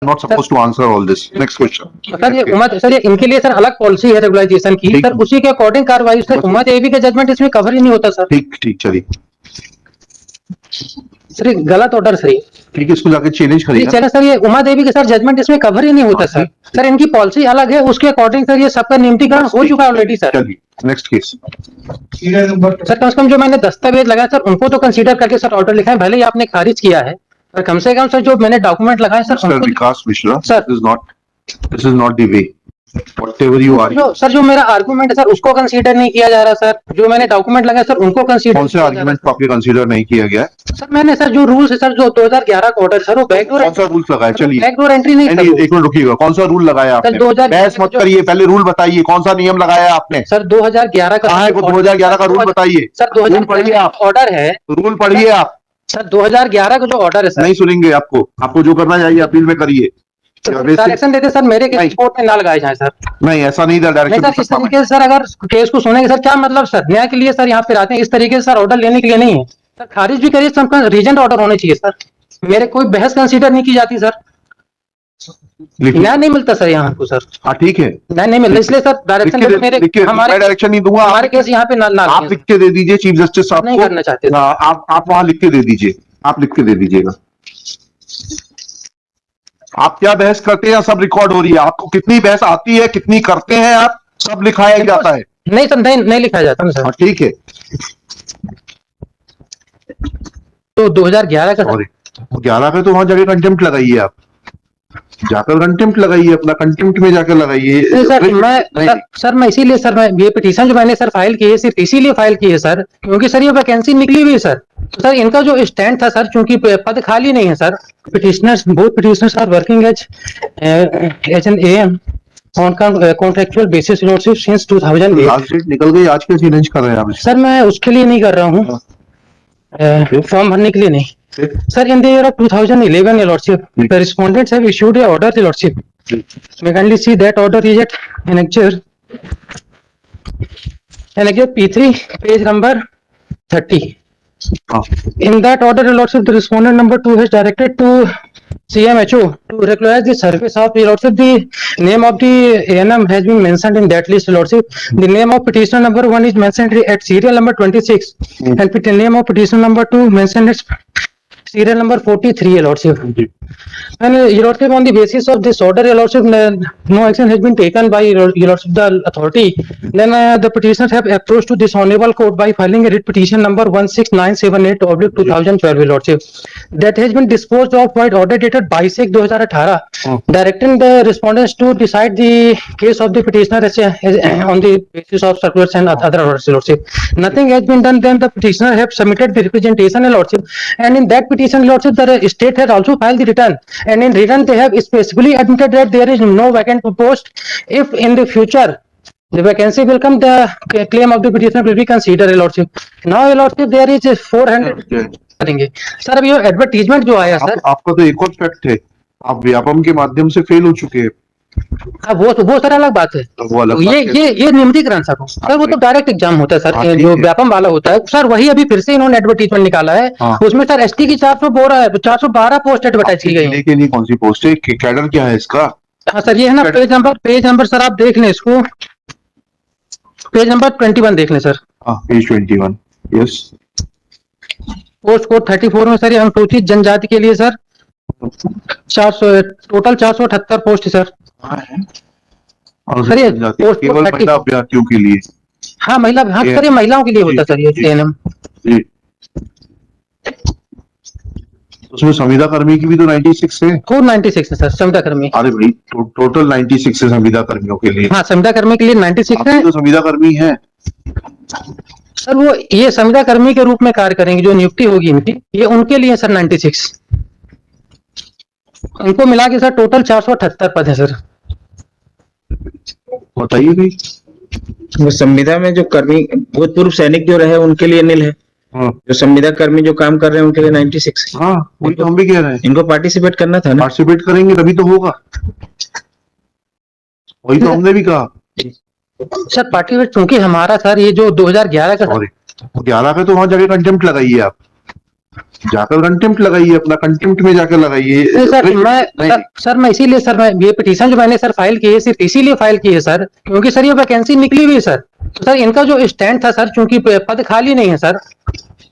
not supposed to answer all this. Next question. Sir ये उम्मत sir ये इनके लिए सर अलग पॉलिसी है रेगुलाइजेशन की सर, उसी के अकॉर्डिंग कार्रवाई सर उम्मत एबी का जजमेंट इसमें कवर ही नहीं होता सर। ठीक ठीक चलिए सर ये गलत ऑर्डर सर, ठीक है, इसको जाके चैलेंज करिए चला सर, ये उम्मत एबी का सर जजमेंट इसमें कवर ही नहीं होता सर। सर इनकी पॉलिसी अलग है, उसके अकॉर्डिंग सर ये सबका नियमितीकरण हो चुका है ऑलरेडी सर। चलिए नेक्स्ट केस। सर कम से कम जो मैंने दस्तावेज लगाया सर उनको तो कंसीडर करके सर ऑर्डर लिखा है, भले ही आपने खारिज किया है पर कम से कम सर जो मैंने डॉक्यूमेंट लगाए sir Vikas Mishra, sir this is not the way whatever you are. Sir जो मेरा आर्गुमेंट है सर उसको कंसीडर नहीं किया जा रहा सर, जो मैंने डॉक्यूमेंट लगाया सर उनको कंसीडर। कौन से आर्गुमेंट को आपके कंसीडर नहीं किया गया सर? मैंने सर जो रूल्स है सर जो 2011 का ऑर्डर सर वो बैकडोर, कौन सा रूल्स लगाया? चलिए बैकडोर एंट्री नहीं सर। एक मिनट रुकिएगा, कौन सा रूल लगाया आपने? बहस मत करिए, पहले रूल बताइए, कौन सा नियम लगाया आपने? सर 2011 का 2011 का रूल बताइए सर। 2011 आप ऑर्डर है, रूल पढ़िए आप सर। 2011 का जो ऑर्डर है सर, नहीं सुनेंगे आपको जो करना चाहिए अपील में करिए। डायरेक्शन देते सर मेरे केस कोर्ट में ना लगाए जाए सर। नहीं ऐसा नहीं था डायरेक्शन सर, इस तरीके से सर अगर केस को सुनेंगे सर क्या मतलब सर, न्याय के लिए सर यहाँ पे आते हैं, इस तरीके से सर ऑर्डर लेने के लिए नहीं है सर। खारिज भी करिए सर, रीजेंट ऑर्डर होने चाहिए सर, मेरे कोई बहस कंसीडर नहीं की जाती सर, न्याय नहीं मिलता सर यहाँ को सर। हाँ ठीक है, न्याय नहीं मिलता, इसलिए सर डायरेक्शन मेरे हमारे डायरेक्शन नहीं दूंगा, हमारे केस यहाँ पे ना आप लिख के दे दीजिए चीफ जस्टिस साहब नहीं करना चाहते आप वहां लिख के दे दीजिए, आप लिख के दे दीजिएगा। आप क्या बहस करते हैं सब रिकॉर्ड हो रही है, आपको कितनी बहस आती है कितनी करते हैं आप, सब लिखाया जाता है। नहीं सर, नहीं लिखाया जाता सर। ठीक है, तो 2011 का 11 का तो वहां जाके कंटेम्प्ट लगाइए, आप जाकर कंटेम्प्ट लगाइए, अपना कंटेम्प्ट में जाकर लगाइए। सर मैं इसीलिए सर मैं ये पिटीशन जो मैंने सर फाइल की है सिर्फ इसीलिए फाइल की है सर क्योंकि सर ये वैकेंसी निकली हुई है सर। तो सर इनका जो स्टैंड था सर, चूंकि पद खाली नहीं है sir, petitioners both petitioners are working as an AM on contractual basis lordship since 2008। Last date निकल गई, आज के चैलेंज कर रहे हैं आप? सर मैं उसके लिए नहीं कर रहा हूँ, फॉर्म भरने के लिए नहीं sir. In the year of 2011 lordship the respondents have issued a order lordship, may kindly see that order is at annexure P3 page number 30. In that order lordship the respondent number 2 has directed to CMHO to regularize the service of lordship. The name of the ANM has been mentioned in that list lordship. The name of petitioner number 1 is mentioned at serial number 26 and the name of petitioner number 2 mentioned at serial number 43 lordship. And lordship, on the basis of this order lordship no action has been taken by lordship the authority, then the petitioners have approached to this honorable court by filing a writ petition number 16978/2012 lordship that has been disposed of by order dated 22/1/2018 directing the respondents to decide the case of the petitioner on the basis of circulars and other orders lordship. Nothing has been done, then the petitioner have submitted the representation lordship, and in that petition lordship the state has also filed the return, and in return they have specifically admitted that there is no vacant post. If in the future the vacancy will come, the claim of the petitioner will be considered lordship. Now lordship there is 400 करेंगे sir. अभी advertisement जो आया sir, आपका तो एक और fact है, आप व्यापम के माध्यम से फेल हो चुके हैं। वो सर अलग बात है, वो अलग ये नियमितीकरण सर वो तो डायरेक्ट एग्जाम होता है सर, जो व्यापम वाला होता है सर वही अभी फिर से इन्होंने एडवर्टीजमेंट निकाला है। उसमें सर एसटी की 412 पोस्ट एडवर्टाइज की गई है। के लिए कौन सी पोस्ट है, कैडर क्या है इसका? हाँ सर ये है ना पेज नंबर सर आप देख लें इसको, पेज नंबर 21 देख लें sir. Page 21 yes. Post code 34 में सर ये अनुसूचित जनजाति के लिए sir 400 total 478 post sir. Sir ये केवल महिला अभ्यर्थियों के लिए, हाँ महिला, हाँ सर ये महिलाओं के लिए होता है सर ये एएनएम। उसमें संविदा कर्मी की भी तो 96 है। 496 है सर संविदा कर्मी। अरे भाई टोटल 96 है संविदा कर्मियों के लिए। हाँ संविदा कर्मी के लिए 96 है। तो संविदा कर्मी है सर, वो ये संविदा कर्मी के रूप में कार्य करेंगे, जो नियुक्ति होगी इनकी ये उनके लिए सर 96, इनको मिला के सर टोटल 478 पद है सर। बताइए भाई, वो संविदा में जो कर्मी भूतपूर्व सैनिक जो रहे उनके लिए नील है, जो संविदा कर्मी जो काम कर रहे हैं उनके लिए 96। हाँ वही तो हम भी कह रहे हैं, इनको पार्टिसिपेट करना था ना। पार्टिसिपेट करेंगे तभी तो होगा, वही तो हमने भी कहा सर। पार्टिसिपेट चूंकि हमारा सर ये जो 2011 का 11 का तो वहां जाके कंटेम्प्ट लगाइए आप, जाकर कंटेम्प्ट लगाइए, अपना कंटेम्प्ट में जाकर लगाइए। नहीं सर, नहीं, सर मैं इसीलिए सर, मैं ये पिटीशन जो मैंने सर फाइल की है सिर्फ इसीलिए फाइल की है सर, क्योंकि सर ये वैकेंसी निकली हुई है सर। तो सर इनका जो स्टैंड था सर, चूंकि पद खाली नहीं है सर,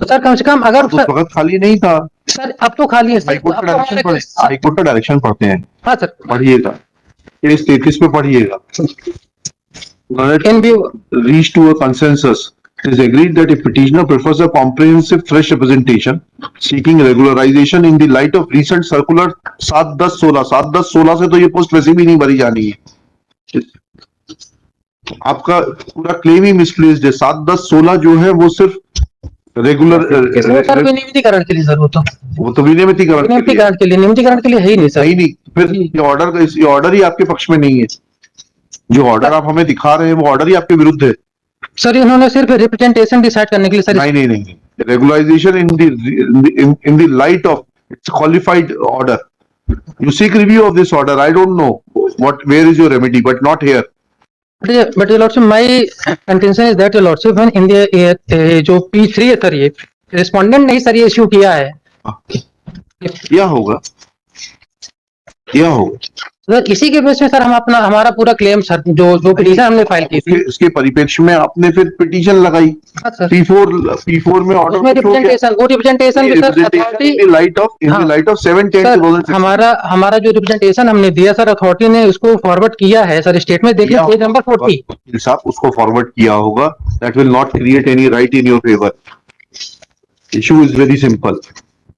तो सर कम से कम अगर उस वक्त खाली नहीं था। सर अब तो खाली है सर। हाईकोर्ट का अब तो डायरेक्शन हमारे- पढ़े, हाईकोर्ट का डायरेक्शन पढ़ते हैं, हाँ सर, पढ़िएगा, केस 33 में पढ़िएगा। इन view Reached to a consensus. It is agreed that if petitioner prefers a comprehensive fresh representation seeking regularization in the light of recent circular 7-10-16 से तो ये पोस्ट वैसे भी नहीं भरी जानी है, आपका पूरा क्लेम ही मिसप्लेस्ड है। 7-10-16 जो है वो सिर्फ रेगुलर सर विनियमितीकरण के लिए सर, वो तो विनियमितीकरण विनियमितीकरण के लिए, नियमितीकरण के लिए है ही नहीं सर। नहीं, फिर ये ऑर्डर ही आपके पक्ष में नहीं है। जो ऑर्डर आप हमें दिखा रहे हैं वो ऑर्डर ही आपके विरुद्ध है। सर इन्होंने सिर्फ रिप्रेजेंटेशन डिसाइड करने के लिए सर नहीं, regularization in the light of its qualified order. You seek review of this order. I don't know where is your remedy, but not here. But your lordship, my contention is that your lordship, when in the जो P3 है sir, ये respondent नहीं sir ये issue किया है। क्या होगा sir इसी के बेस में सर हम अपना हमारा पूरा क्लेम सर जो पिटीशन हमने फाइल की थी, इसके परिप्रेक्ष्य में आपने फिर पिटीशन लगाई। हाँ सर, P4 में ऑर्डर उसमें रिप्रेजेंटेशन भी sir authority, in the light of 7/10/2016 हमारा जो रिप्रेजेंटेशन हमने दिया सर, अथॉरिटी ने उसको फॉरवर्ड किया है सर। स्टेटमेंट देखिए पेज नंबर 40 साहब, उसको फॉरवर्ड किया होगा। That will not create any right in your favour. Issue is very simple,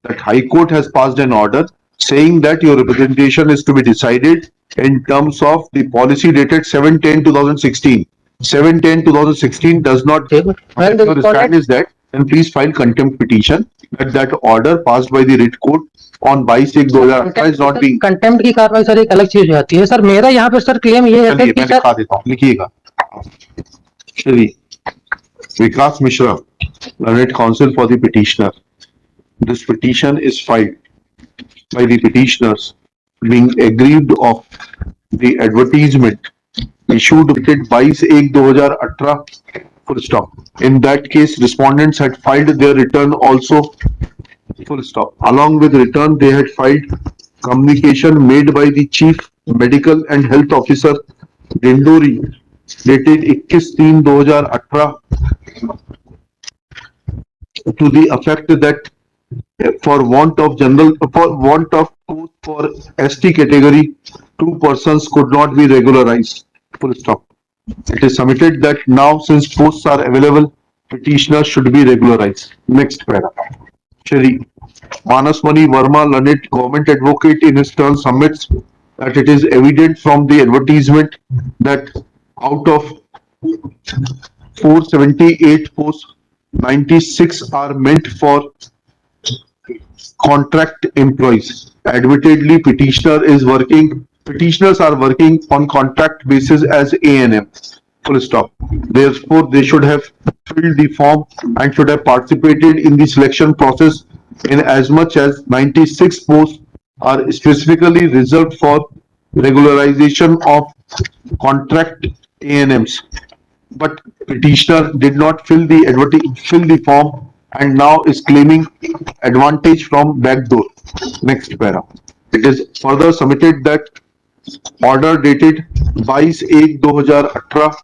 that high court has passed an order saying that your representation is to be decided in terms of the policy dated 7/10/2016. 7/10/2016 does not. Well, the Your stand is that, then please file contempt petition that order passed by the writ court on 22/1/2018 is not being. Contempt की कार्रवाई sir एक अलग चीज हो जाती है sir. मेरा यहाँ पे सर क्लेम ये है चलिए कि मैं सर लिखा देता हूँ, लिखिएगा। Shri Vikas Mishra, learned counsel for the petitioner. This petition is filed by the petitioners being aggrieved of the advertisement issued dated 22/1/2018 full stop. In that case, respondents had filed their return also full stop. Along with return, they had filed communication made by the Chief Medical and Health Officer Dindori dated 21/3/2018 to the effect that for want of post for ST category, 2 persons could not be regularized. Full stop. It is submitted that now since posts are available, petitioners should be regularized. Next paragraph. Shri Manasmani Verma, learned government advocate, in his turn submits that it is evident from the advertisement that out of 478 posts, 96 are meant for contract employees. Admittedly, petitioners are working on contract basis as A&M. Full stop. Therefore, they should have filled the form and should have participated in the selection process in as much as 96 posts are specifically reserved for regularization of contract A&Ms. But petitioner did not fill the form and now is claiming advantage from backdoor. Next para. It is further submitted that order dated 22/1/2018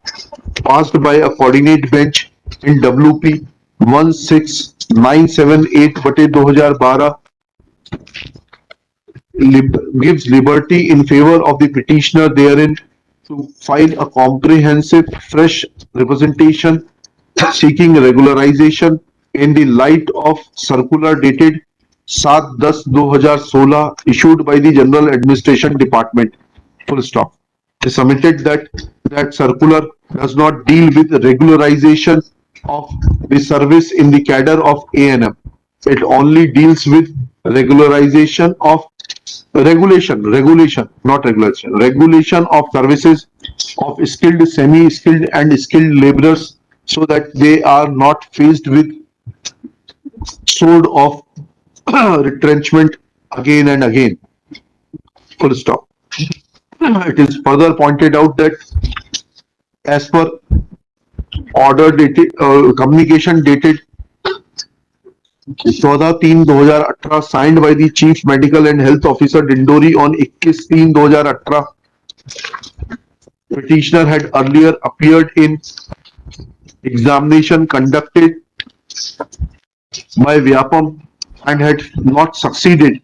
passed by a coordinate bench in WP 16978/2012 gives liberty in favor of the petitioner therein to file a comprehensive fresh representation seeking regularization in the light of circular dated 7/10/2016 issued by the General Administration Department. Full stop. It is submitted that circular does not deal with regularization of the service in the cadre of A&M. It only deals with regularization of regulation of services of skilled, semi-skilled and skilled laborers so that they are not faced with sword of retrenchment again and again. Full stop. It is further pointed out that as per order dated communication dated 14/3/2018 signed by the Chief Medical and Health Officer Dindori on 21/3/2018. Petitioner had earlier appeared in examination conducted by Vyapam and had not succeeded,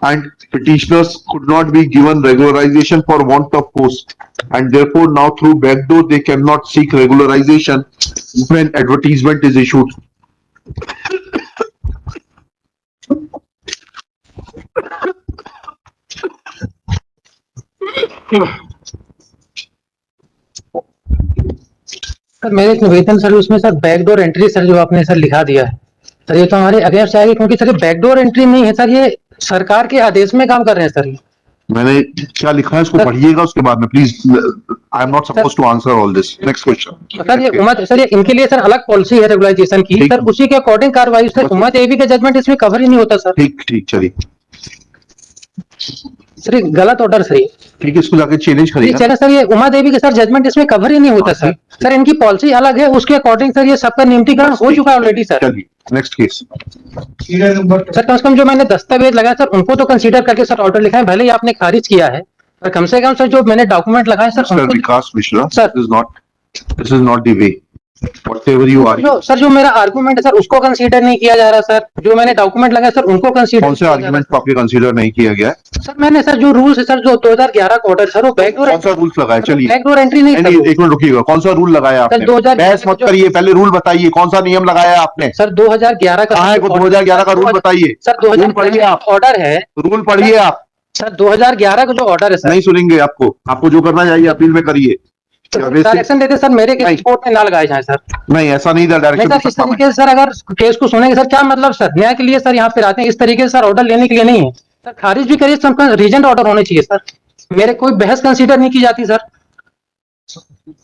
and petitioners could not be given regularization for want of post, and therefore now through backdoor they cannot seek regularization when advertisement is issued. Sir मेरे एक निवेदन sir उसमें sir backdoor entry sir जो आपने sir लिखा दिया है sir ये तो हमारे अगेंस्ट आएगी क्योंकि सर ये बैकडोर एंट्री नहीं है सर, ये सरकार के आदेश में काम कर रहे हैं सर। मैंने क्या लिखा है उसको सर- पढ़िएगा उसके बाद में please. I am not suppose to answer all this. Next question. Sir ये उम्मत सर ये इनके लिए सर अलग पॉलिसी है रेगुलाइजेशन की ठीक। सर, उसी के अकॉर्डिंग कार्रवाई सर। उम्मत एबी का जजमेंट इसमें कवर ही नहीं होता सर। ठीक ठीक चलिए सर ये गलत ऑर्डर सर, ये ठीक है, इसको जाके चैलेंज करिएगा। चले सर ये उम्मत एबी का सर जजमेंट इसमें कवर ही नहीं होता सर। सर इनकी पॉलिसी अलग है, उसके अकॉर्डिंग सर ये सबका नियमितीकरण हो चुका है ऑलरेडी सर। चलिए नेक्स्ट केस। सर कम से कम जो मैंने दस्तावेज लगाया सर उनको तो कंसीडर करके सर ऑर्डर लिखा है, भले ही आपने खारिज किया है पर कम से कम सर जो मैंने डॉक्यूमेंट लगाए सर Sir उनको Vikas Mishra, Sir. this is not the way. Whatever you are. जो मेरा आर्गुमेंट है सर उसको कंसीडर नहीं किया जा रहा सर, जो मैंने डॉक्यूमेंट लगाया सर उनको कंसीडर। कौन से आर्गुमेंट को आपके कंसीडर नहीं किया गया है? सर मैंने सर जो रूल्स है सर जो 2011 का ऑर्डर सर वो बैकडोर कौन सा रूल्स लगाया? चलिए बैकडोर एंट्री नहीं नहीं, सर। एक मिनट रुकिएगा। कौन सा रूल लगाया आपने? 2011 बहस मत करिए, पहले रूल बताइए कौन सा नियम लगाया आपने? सर 2011 का कहाँ है 2011 का रूल बताइए? सर रूल पढ़िए 2011 आप। ऑर्डर है रूल पढ़िए आप। सर 2011 का जो ऑर्डर है सर, नहीं सुनेंगे आपको जो करना चाहिए अपील में करिए। डायरेक्शन देते सर मेरे केस कोर्ट में ना लगाए जाए सर। नहीं ऐसा नहीं था नहीं डायरेक्शन। सर इस तरीके से सर अगर केस को सुनेंगे सर क्या मतलब सर, न्याय के लिए सर यहाँ पे आते हैं, इस तरीके से सर ऑर्डर लेने के लिए नहीं है सर। खारिज भी करिए, सबका रीजेंट ऑर्डर होने चाहिए सर। मेरे कोई बहस कंसीडर नहीं की जाती सर,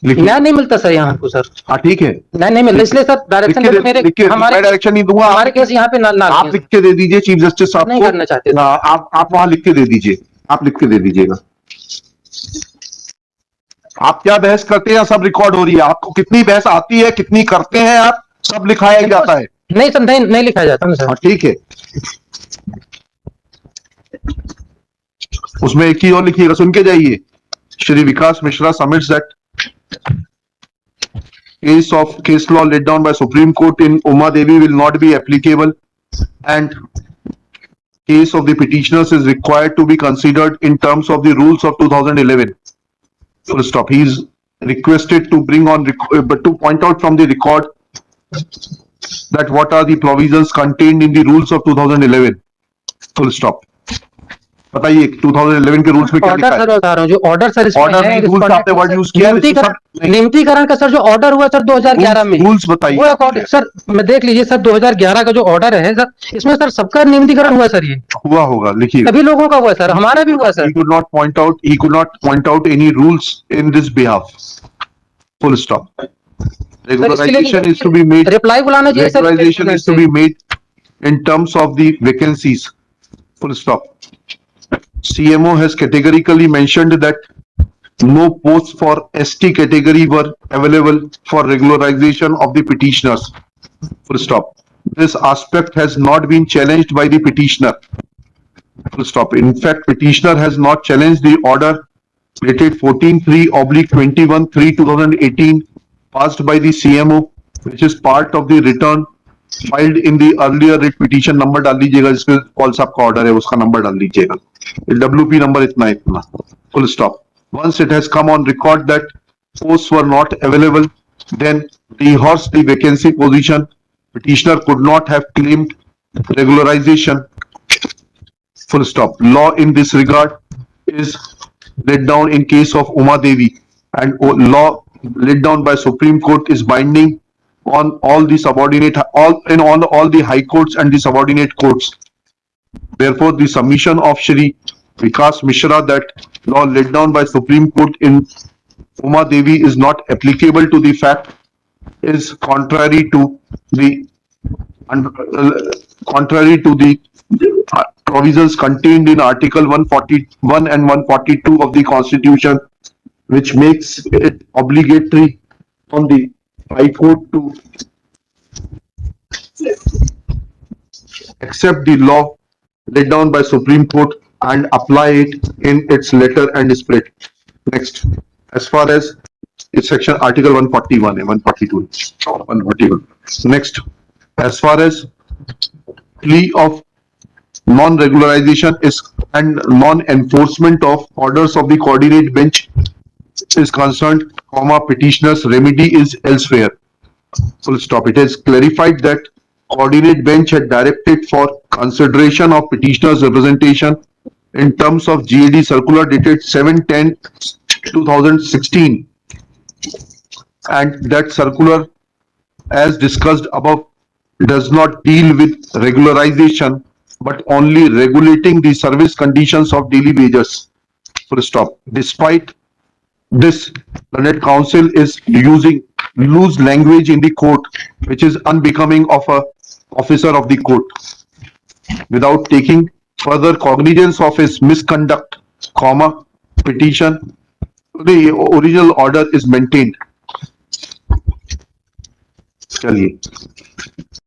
न्याय नहीं मिलता सर यहाँ हमको सर। हाँ ठीक है, न्याय नहीं मिलता, इसलिए सर डायरेक्शन मेरे हमारे डायरेक्शन नहीं दूंगा। हमारे केस यहाँ पे ना आप लिख के दे दीजिए चीफ जस्टिस साहब नहीं को। करना चाहते सर। आप वहां लिख के दे दीजिए, आप लिख के दे दीजिएगा। आप क्या बहस करते हैं सब रिकॉर्ड हो रही है। आपको कितनी बहस आती है, कितनी करते हैं आप, सब लिखाया जाता है। नहीं सर नहीं लिखा जाता ना सर। हाँ ठीक है, उसमें एक ही और लिखिएगा, सुन के जाइए। Shri Vikas Mishra submits that case law laid down by Supreme Court in Uma Devi will not be applicable and case of the petitioners is required to be considered in terms of the rules of 2011. Full stop. He is requested to bring on, but to point out from the record that what are the provisions contained in the rules of 2011. Full stop. बताइए 2011 के rules में क्या लिखा order है? Sir बता रहा हूँ, जो ऑर्डर सर ऑर्डर नहीं, रूल्स आपने वर्ड यूज किया। नियमितीकरण का सर जो ऑर्डर हुआ सर 2011 में, रूल्स बताइए। वो अकॉर्डिंग सर मैं देख लीजिए सर 2011 का जो ऑर्डर है सर इसमें सर सबका नियमितीकरण हुआ सर, ये हुआ होगा, लिखिए। सभी लोगों का हुआ सर, हमारा भी हुआ sir. He could not point out any rules in this behalf. Full stop. Regularization is to be made. Reply बुलाना चाहिए sir. Regularization is to be made in terms of the vacancies. Full stop. CMO has categorically mentioned that no posts for ST category were available for regularization of the petitioners. Full stop. This aspect has not been challenged by the petitioner. Full stop. In fact, petitioner has not challenged the order dated 14/3/21/3/2018 passed by the CMO, which is part of the return filed in the earlier writ petition. Number डाल लीजिएगा जिसके call साहब का order है, उसका number डाल लीजिएगा। WP number इतना। Full stop. Once it has come on record that posts were not available, then rehearse the vacancy position. Petitioner could not have claimed regularization. Full stop. Law in this regard is laid down in case of Uma Devi, and law laid down by Supreme Court is binding on all the subordinate, all the high courts and the subordinate courts. Therefore, the submission of Shri Vikas Mishra that law laid down by Supreme Court in Uma Devi is not applicable to the fact is contrary to the provisions contained in Article 141 and 142 of the Constitution, which makes it obligatory on the High Court to accept the law laid down by Supreme Court and apply it in its letter and spirit. Next, as far as it's section article 141 142 141. Next, as far as plea of non-regularization is and non-enforcement of orders of the coordinate bench is concerned, petitioner's remedy is elsewhere. Full stop. It is clarified that coordinate bench had directed for consideration of petitioner's representation in terms of GAD circular dated 7/10/2016, and that circular, as discussed above, does not deal with regularization but only regulating the service conditions of daily wages. Full stop. Despite this, learned counsel is using loose language in the court, which is unbecoming of a officer of the court. Without taking further cognizance of his misconduct, petition, the original order is maintained. चलिए